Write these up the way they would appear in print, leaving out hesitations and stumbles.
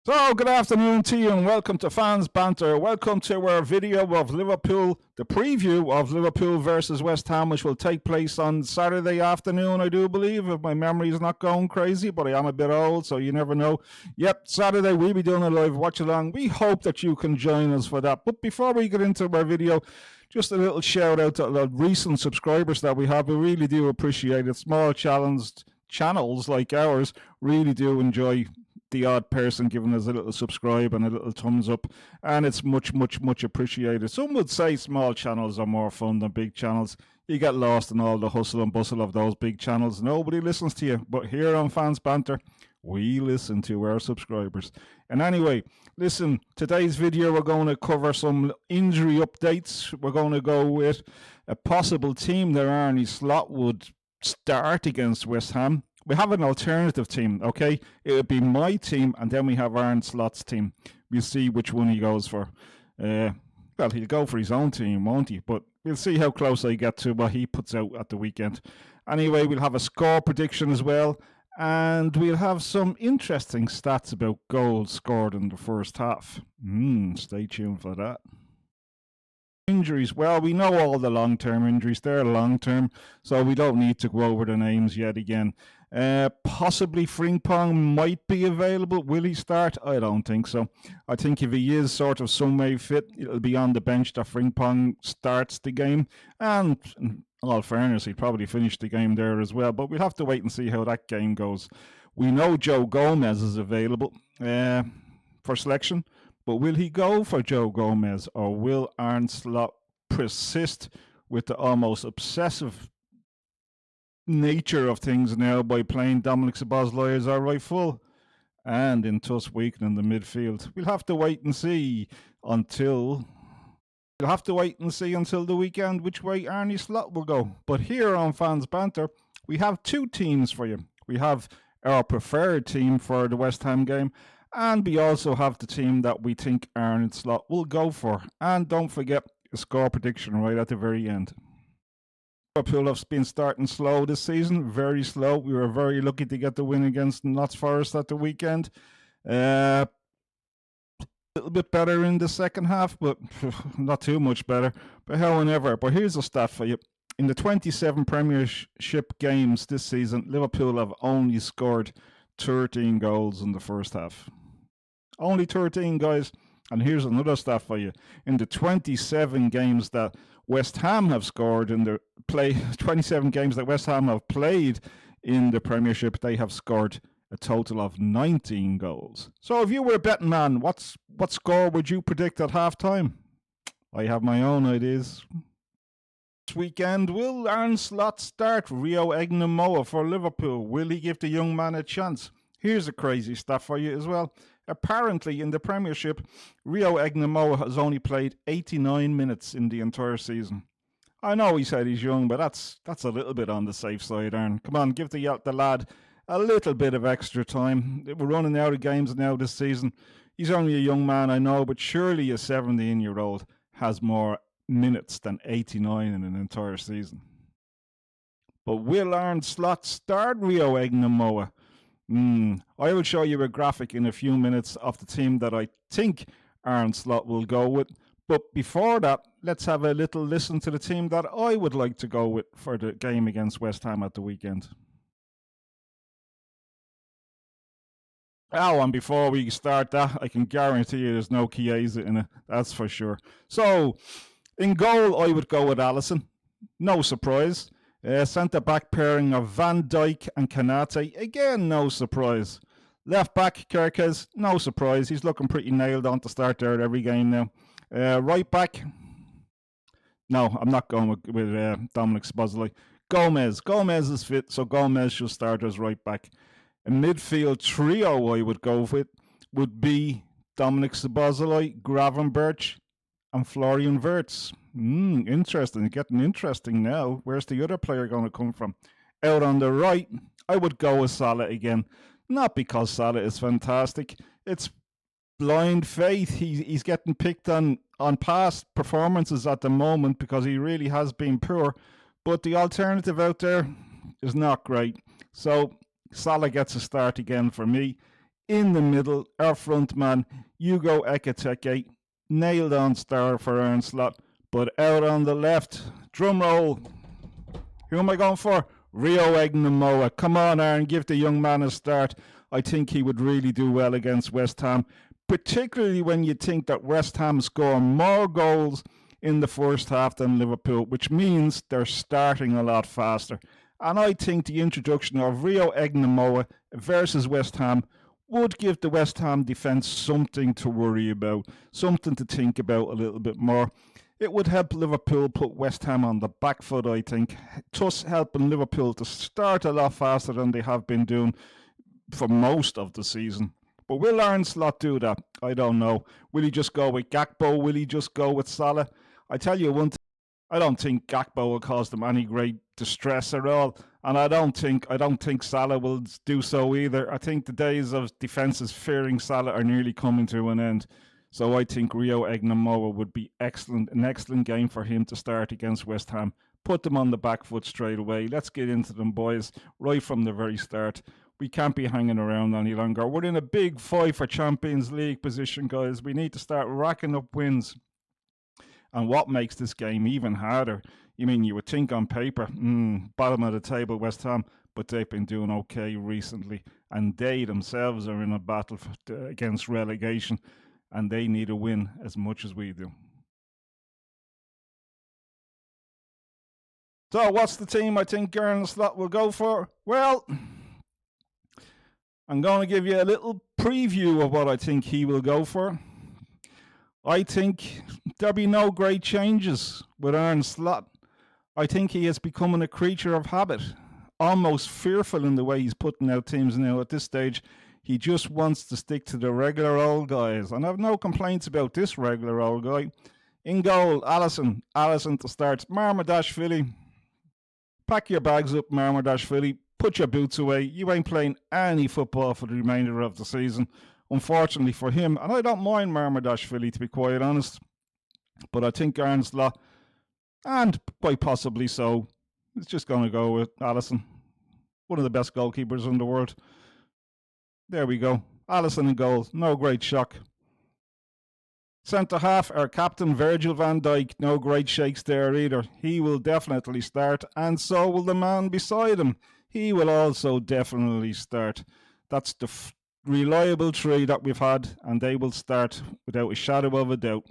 So, good afternoon to you and welcome to Fans Banter. Welcome to our video of Liverpool, the preview of Liverpool versus West Ham, which will take place on Saturday afternoon, I do believe, if my memory is not going crazy, but I am a bit old, so you never know. Yep, Saturday we'll be doing a live watch along. We hope that you can join us for that. But before we get into our video, just a little shout out to the recent subscribers that we have. We really do appreciate it. Small channels like ours really do enjoy the odd person giving us a little subscribe and a little thumbs up, and it's much appreciated. Some would say small channels are more fun than big channels. You get lost in all the hustle and bustle of those big channels. Nobody listens to you, but here on Fans Banter we listen to our subscribers. And anyway, listen, today's video we're going to cover some injury updates. We're going to go with a possible team that Arne Slot would start against West Ham. We have an alternative team, okay? It would be my team, and then we have Arne Slot's team. We'll see which one he goes for. Well, he'll go for his own team, won't he? But we'll see how close I get to what he puts out at the weekend. Anyway, we'll have a score prediction as well, and we'll have some interesting stats about goals scored in the first half. Stay tuned for that. Injuries, well, we know all the long-term injuries. They're long-term, so we don't need to go over the names yet again. Possibly Frimpong might be available. Will he start? I don't think so. I think if he is sort of some way fit, it'll be on the bench that Frimpong starts the game. And in all fairness, he'd probably finish the game there as well. But we'll have to wait and see how that game goes. We know Joe Gomez is available for selection. But will he go for Joe Gomez, or will Arne Slot persist with the almost obsessive nature of things now by playing Dominic Szoboszlai as our right full and in thus weakening the midfield? We'll have to wait and see until the weekend which way Arne Slot will go. But here on Fans Banter, we have two teams for you. We have our preferred team for the West Ham game, and we also have the team that we think Arne Slot will go for. And don't forget the score prediction right at the very end. Liverpool have been starting slow this season, very slow. We were very lucky to get the win against Notts Forest at the weekend. A little bit better in the second half, but not too much better. But however, here's a stat for you. In the 27 Premiership games this season, Liverpool have only scored 13 goals in the first half. Only 13, guys. And here's another stat for you. In the 27 games that West Ham have scored in the 27 games that West Ham have played in the Premiership, they have scored a total of 19 goals. So if you were a betting man, what score would you predict at halftime? I have my own ideas. This weekend, will Arne Slot start Rio YNWA for Liverpool? Will he give the young man a chance? Here's a crazy stat for you as well. Apparently, in the Premiership, Rio YNWA has only played 89 minutes in the entire season. I know he said he's young, but that's a little bit on the safe side, Arne. Come on, give the lad a little bit of extra time. We're running out of games now this season. He's only a young man, I know, but surely a 17-year-old has more minutes than 89 in an entire season. But will Arne Slot start Rio YNWA? I will show you a graphic in a few minutes of the team that I think Arne Slot will go with. But before that, let's have a little listen to the team that I would like to go with for the game against West Ham at the weekend. Oh, and before we start that, I can guarantee you there's no Chiesa in it. That's for sure. So, in goal, I would go with Alisson. No surprise. Centre-back pairing of Van Dijk and Kanate. Again, no surprise. Left-back, Kerkez. No surprise. He's looking pretty nailed on to start there at every game now. Right-back. No, I'm not going with Dominic Szoboszlai. Gomez is fit, so Gomez should start as right-back. A midfield trio I would go with would be Dominic Szoboszlai, Gravenberch, and Florian Wirtz. Interesting. Getting interesting now. Where's the other player going to come from? Out on the right, I would go with Salah again. Not because Salah is fantastic. It's blind faith. He's getting picked on past performances at the moment because he really has been poor. But the alternative out there is not great. So Salah gets a start again for me. In the middle, our front man, Hugo Ekitike, nailed on star for Arne Slot. But out on the left, drum roll. Who am I going for? Rio YNWA. Come on, Aaron, give the young man a start. I think he would really do well against West Ham, particularly when you think that West Ham score more goals in the first half than Liverpool, which means they're starting a lot faster. And I think the introduction of Rio YNWA versus West Ham would give the West Ham defence something to worry about, something to think about a little bit more. It would help Liverpool put West Ham on the back foot, I think, thus helping Liverpool to start a lot faster than they have been doing for most of the season. But will Arne Slot do that? I don't know. Will he just go with Gakpo? Will he just go with Salah? I tell you one thing, I don't think Gakpo will cause them any great distress at all. And I don't think Salah will do so either. I think the days of defences fearing Salah are nearly coming to an end. So I think Rio YNWA would be an excellent game for him to start against West Ham. Put them on the back foot straight away. Let's get into them, boys, right from the very start. We can't be hanging around any longer. We're in a big fight for Champions League position, guys. We need to start racking up wins. And what makes this game even harder? You mean you would think on paper, bottom of the table, West Ham, but they've been doing okay recently. And they themselves are in a battle against relegation. And they need a win as much as we do. So what's the team I think Arne Slot will go for? Well, I'm going to give you a little preview of what I think he will go for. I think there'll be no great changes with Arne Slot. I think he is becoming a creature of habit, almost fearful in the way he's putting out teams now at this stage. He just wants to stick to the regular old guys. And I have no complaints about this regular old guy. In goal, Alisson to start. Marmadashvili. Pack your bags up, Marmadashvili. Put your boots away. You ain't playing any football for the remainder of the season. Unfortunately for him. And I don't mind Marmadashvili, to be quite honest. But I think Arne Slot, and quite possibly so, it's just going to go with Alisson. One of the best goalkeepers in the world. There we go. Alisson in goal. No great shock. Centre half, our captain, Virgil van Dijk. No great shakes there either. He will definitely start, and so will the man beside him. He will also definitely start. That's the reliable three that we've had, and they will start without a shadow of a doubt.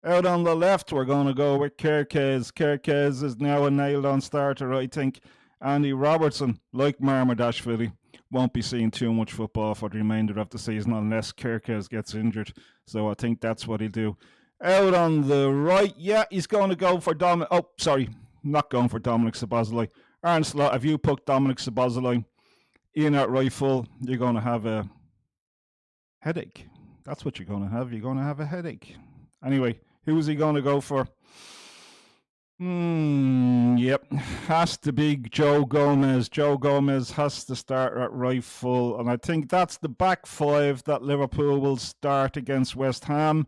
Out on the left, we're going to go with Kerkez. Kerkez is now a nailed-on starter, I think. Andy Robertson, like Marmadashvili, won't be seeing too much football for the remainder of the season unless Kerkez gets injured. So I think that's what he'll do. Out on the right, he's going to go for Dominic. Oh, sorry, not going for Dominic Szoboszlai. Arne Slot, if you put Dominic Szoboszlai in at right full, you're going to have a headache. That's what you're going to have. You're going to have a headache. Anyway, who is he going to go for? Yep, has to be Joe Gomez. Joe Gomez has to start at right full, and I think that's the back five that Liverpool will start against West Ham.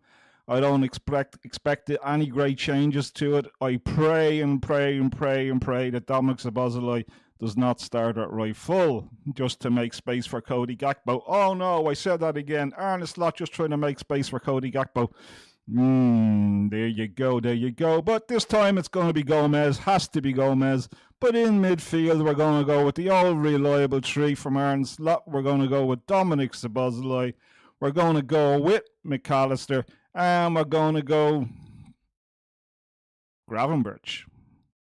I don't expect any great changes to it. I pray that Dominic Szoboszlai does not start at right full, just to make space for Cody Gakpo. Oh no, I said that again. Arne Slot just trying to make space for Cody Gakpo. There you go. But this time it's going to be Gomez. Has to be Gomez. But in midfield, we're going to go with the old reliable three from Arne Slot. We're going to go with Dominic Szoboszlai. We're going to go with McAllister. And we're going to go Gravenberch.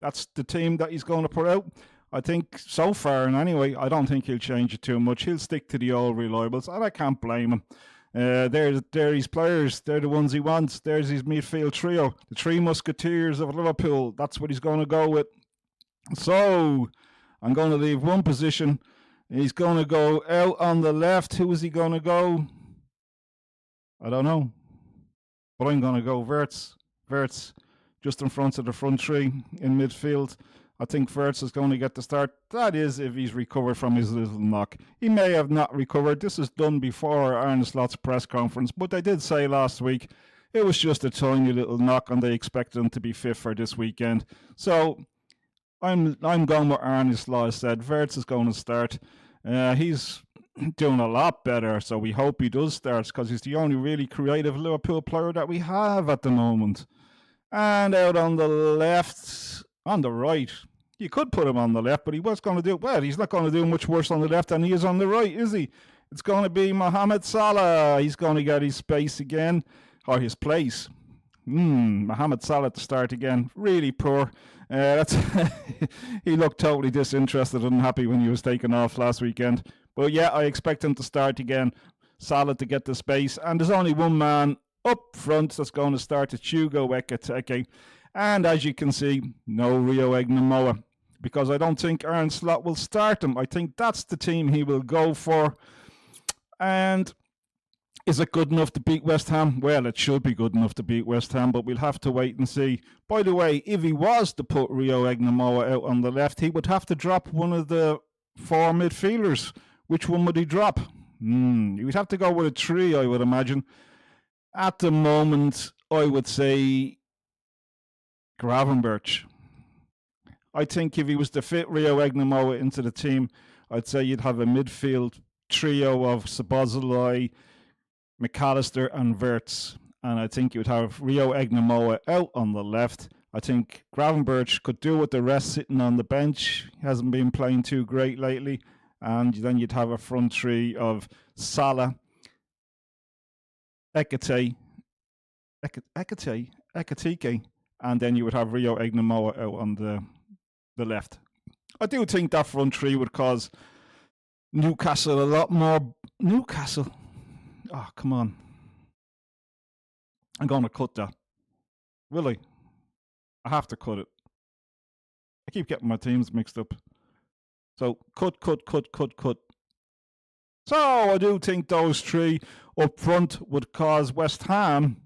That's the team that he's going to put out. I think so far, and anyway, I don't think he'll change it too much. He'll stick to the old reliables, and I can't blame him. There his players. They're the ones he wants. There's his midfield trio. The three musketeers of Liverpool. That's what he's going to go with. So, I'm going to leave one position. He's going to go out on the left. Who is he going to go? I don't know. But I'm going to go Wirtz. Wirtz, just in front of the front three in midfield. I think Wirtz is going to get the start. That is, if he's recovered from his little knock. He may have not recovered. This is done before Arne Slot's press conference, but they did say last week it was just a tiny little knock, and they expected him to be fit for this weekend. So I'm going with Arne Slot said. Wirtz is going to start. He's doing a lot better. So we hope he does start because he's the only really creative Liverpool player that we have at the moment. And out on the left, on the right, you could put him on the left, but he was going to do, well, he's not going to do much worse on the left than he is on the right, is he? It's going to be Mohamed Salah. He's going to get his space again, or his place. Mohamed Salah to start again. Really poor. He looked totally disinterested and unhappy when he was taken off last weekend. But yeah, I expect him to start again. Salah to get the space. And there's only one man up front that's going to start. It's Hugo Ekitike. And as you can see, no Rio Egnamoa, because I don't think Arne Slot will start him. I think that's the team he will go for. And is it good enough to beat West Ham? Well, it should be good enough to beat West Ham, but we'll have to wait and see. By the way, if he was to put Rio Egnamoa out on the left, he would have to drop one of the 4 midfielders. Which one would he drop? He would have to go with a 3, I would imagine. At the moment, I would say Gravenberch. I think if he was to fit Rio Egnamoa into the team, I'd say you'd have a midfield trio of Szoboszlai, McAllister and Wirtz. And I think you would have Rio Egnamoa out on the left. I think Gravenberch could do with the rest sitting on the bench. He hasn't been playing too great lately. And then you'd have a front three of Salah, Ekitike, and then you would have Rio Egnamoa out on the left. I do think that front three would cause Newcastle a lot more. Newcastle? Oh, come on. I'm going to cut that. Will I? I have to cut it. I keep getting my teams mixed up. So, cut. So, I do think those 3 up front would cause West Ham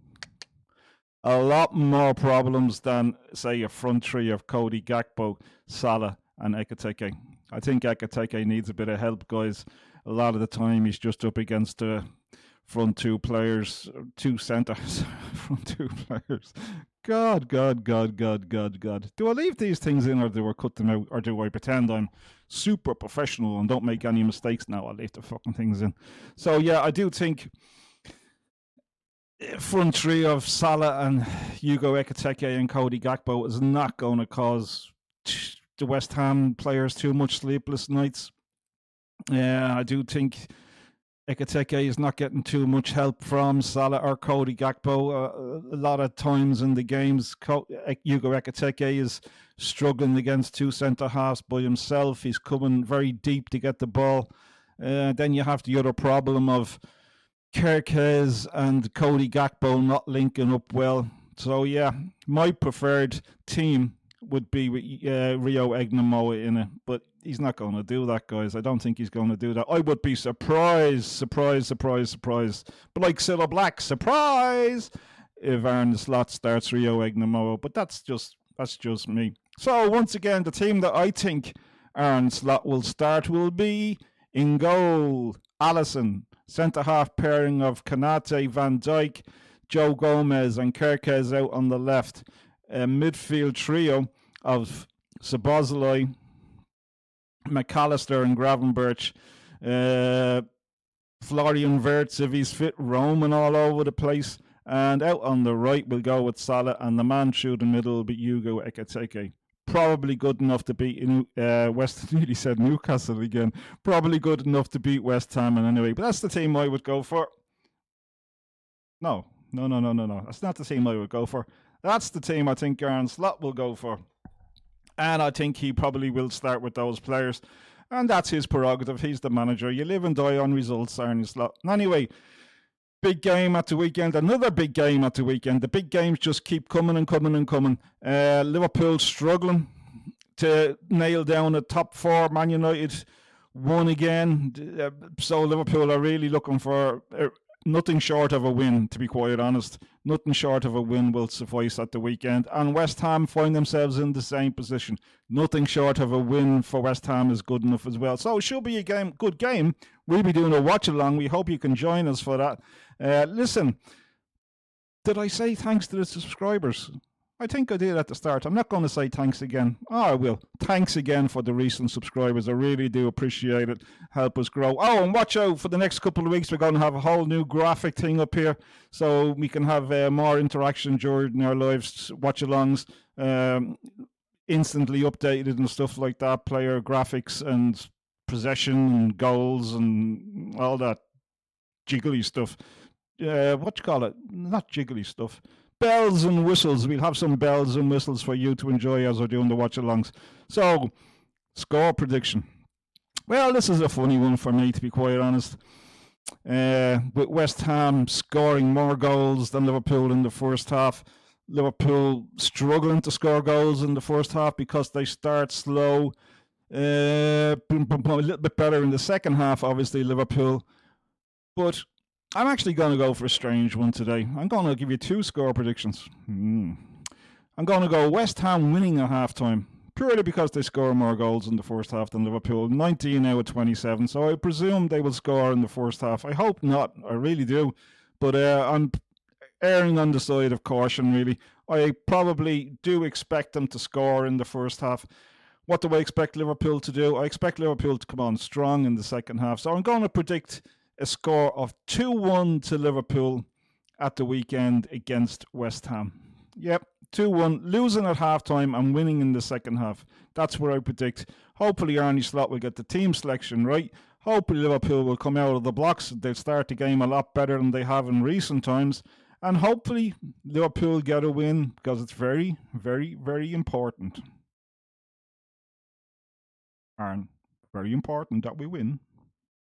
a lot more problems than, say, a front 3 of Cody Gakpo, Salah and Ekitike. I think Ekitike needs a bit of help, guys. A lot of the time, he's just up against the front 2 players, 2 centres, front 2 players. God. Do I leave these things in or do I cut them out? Or do I pretend I'm super professional and don't make any mistakes? No, I'll leave the fucking things in. So, yeah, I do think front 3 of Salah and Hugo Ekitike and Cody Gakpo is not going to cause the West Ham players too much sleepless nights. Yeah, I do think Ekitike is not getting too much help from Salah or Cody Gakpo. A lot of times in the games, Hugo Ekitike is struggling against 2 centre-halves by himself. He's coming very deep to get the ball. Then you have the other problem of Kerkez and Cody Gakpo not linking up well. So, yeah, my preferred team would be with Rio Egnamoa in it, but he's not going to do that, guys. I don't think he's going to do that. I would be surprised. But like Cilla Black, surprise, if Arne Slot starts Rio Egnamoa. But that's just me. So once again, the team that I think Arne Slot will start will be in goal, Alisson, centre-half pairing of Kanate, Van Dijk, Joe Gomez and Kerkez out on the left. A midfield trio of Szoboszlai, McAllister and Gravenberch, Florian Wirtz if he's fit, roaming all over the place. And out on the right we'll go with Salah, and the man through the middle will be Hugo Ekitike. Probably good enough to beat nearly said Newcastle again. Probably good enough to beat West Ham in anyway. But that's the team I would go for. No. That's not the team I would go for. That's the team I think Arne Slot will go for. And I think he probably will start with those players. And that's his prerogative. He's the manager. You live and die on results, Arne Slot. Anyway, big game at the weekend. Another big game at the weekend. The big games just keep coming and coming. Liverpool struggling to nail down a top 4. Man United won again. So Liverpool are really looking for nothing short of a win, to be quite honest. Nothing short of a win will suffice at the weekend. And West Ham find themselves in the same position. Nothing short of a win for West Ham is good enough as well. So it should be a good game. We'll be doing a watch-along. We hope you can join us for that. Listen, did I say thanks to the subscribers? I think I did at the start. I'm not going to say thanks again. Oh, I will. Thanks again for the recent subscribers. I really do appreciate it. Help us grow. Oh, and watch out for the next couple of weeks. We're going to have a whole new graphic thing up here so we can have more interaction during our lives, watch-alongs, instantly updated and stuff like that, player graphics and possession and goals and all that jiggly stuff. What you call it? Not jiggly stuff. Bells and whistles. We'll have some bells and whistles for you to enjoy as we're doing the watch-alongs. So, score prediction. Well, this is a funny one for me, to be quite honest. With West Ham scoring more goals than Liverpool in the first half. Liverpool struggling to score goals in the first half because they start slow. A little bit better in the second half, obviously, Liverpool. But I'm actually going to go for a strange one today. I'm going to give you two score predictions. I'm going to go West Ham winning at halftime, purely because they score more goals in the first half than Liverpool. 19 out of 27, so I presume they will score in the first half. I hope not. I really do. But I'm erring on the side of caution, really. I probably do expect them to score in the first half. What do I expect Liverpool to do? I expect Liverpool to come on strong in the second half. So I'm going to predict a score of 2-1 to Liverpool at the weekend against West Ham. Yep, 2-1, losing at halftime and winning in the second half. That's what I predict. Hopefully Arne Slot will get the team selection right. Hopefully Liverpool will come out of the blocks. They'll start the game a lot better than they have in recent times. And hopefully Liverpool get a win because it's very, very, very important. Arne, very important that we win.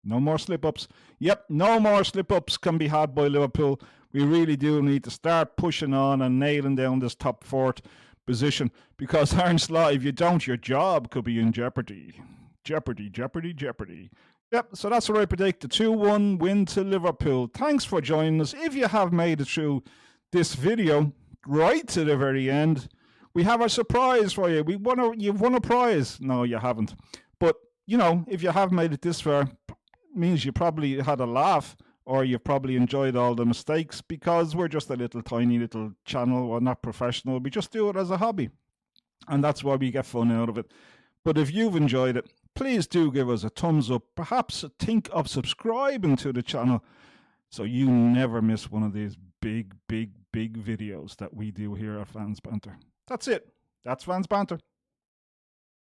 No more slip-ups. Yep, no more slip-ups can be had by Liverpool. We really do need to start pushing on and nailing down this top fourth position because Arne Slot, if you don't, your job could be in jeopardy. Jeopardy, jeopardy, jeopardy. Yep, so that's what I predict, the 2-1 win to Liverpool. Thanks for joining us. If you have made it through this video right to the very end, we have a surprise for you. You've won a prize. No, you haven't. But, you know, if you have made it this far, means you probably had a laugh or you've probably enjoyed all the mistakes because we're just a little tiny little channel. We're not professional. We just do it as a hobby. And that's why we get fun out of it. But if you've enjoyed it, please do give us a thumbs up. Perhaps think of subscribing to the channel so you never miss one of these big, big, big videos that we do here at Fans Banter. That's it. That's Fans Banter.